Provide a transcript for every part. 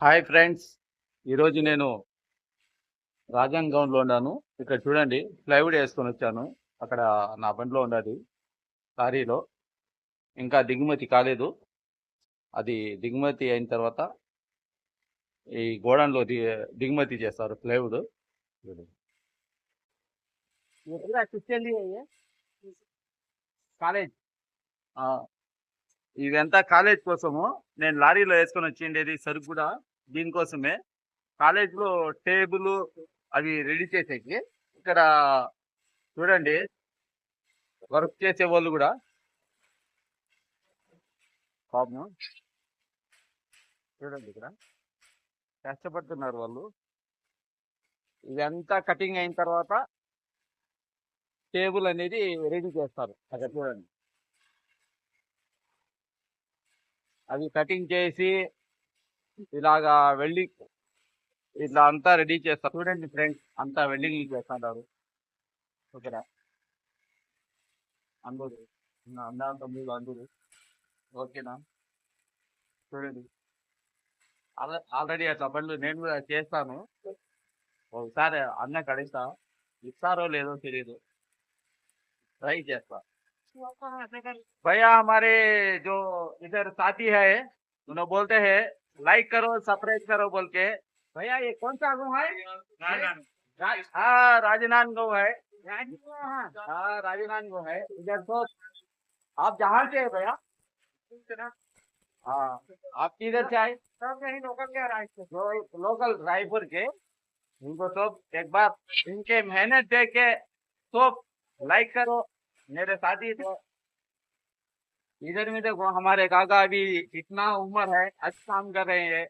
Hi friends, ఈరోజు నేను రాజన్ గౌన్లో ఉన్నాను. ఇక్కడ చూడండి, ప్లైవుడ్ వేసుకొని వచ్చాను. అక్కడ నా బండిలో ఉన్నది లారీలో. ఇంకా దిగుమతి కాలేదు. అది దిగుమతి అయిన తర్వాత ఈ గోడౌన్లో దిగుమతి చేస్తారు ప్లైవుడ్. కాలేజ్ ఇదంతా కాలేజ్ కోసము నేను లారీలో వేసుకొని వచ్చిండేది సరుకు కూడా దీనికోసమే. కాలేజ్లో టేబుల్ అవి రెడీ చేసేకి ఇక్కడ చూడండి, వర్క్ చేసే వాళ్ళు కూడా పాపం చూడండి ఇక్కడ కష్టపడుతున్నారు వాళ్ళు. ఇదంతా కటింగ్ అయిన తర్వాత టేబుల్ అనేది రెడీ చేస్తారు. అక్కడ చూడండి, అవి కటింగ్ చేసి ఇలాగా వెల్డింగ్ ఇట్లా అంతా రెడీ చేస్తారు. చూడండి ఫ్రెండ్స్, అంతా వెల్డింగ్ చేస్తున్నారు ఇక్కడ అందరూ తమ్ముళ్ళు అందరూ. ఓకేనా, చూడండి ఆల్రెడీ అట్లా పనులు నేను కూడా చేస్తాను. ఒకసారి అన్నకి అడుగుతా, ఇస్తారో లేదో తెలియదు, ట్రై చేస్తా. भैया हमारे जो इधर साथी है उन्हें बोलते हैं लाइक करो सब्सक्राइब करो बोल के। भैया ये कौन सा गाँव है? हाँ, राजनांदगांव है। हाँ, राजनांदगांव है इधर। तो आप जहाँ से है भैया? हाँ, आप किधर से आए? सब यही लोकल के रायपुर, लोकल रायपुर के। इनको सब एक बार इनके मेहनत देख के सब लाइक करो। मेरे साथी तो इधर में देखो, हमारे काका अभी इतना उम्र है, अच्छा काम कर रहे हैं,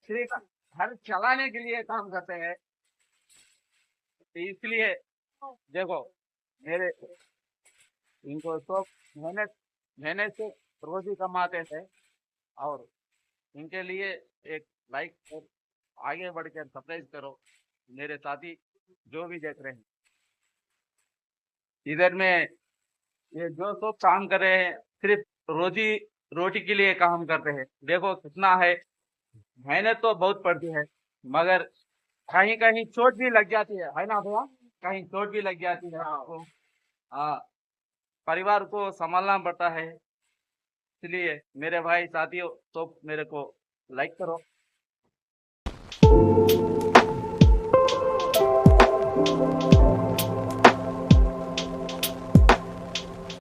सिर्फ घर चलाने के लिए काम करते हैं। तो इसलिए देखो मेरे इनको सब मेहनत मेहनत से रोजी कमाते थे। और इनके लिए एक लाइक और आगे बढ़कर सब्सक्राइब करो मेरे साथी जो भी देख रहे हैं। इधर में ये जो सब काम कर रहे हैं सिर्फ रोजी रोटी के लिए काम करते हैं। देखो कितना है, मेहनत तो बहुत पड़ती है, मगर कहीं कहीं चोट भी लग जाती है ना भैया? कहीं चोट भी लग जाती है आपको। हाँ, परिवार को संभालना पड़ता है। इसलिए मेरे भाई साथियों तो मेरे को लाइक करो।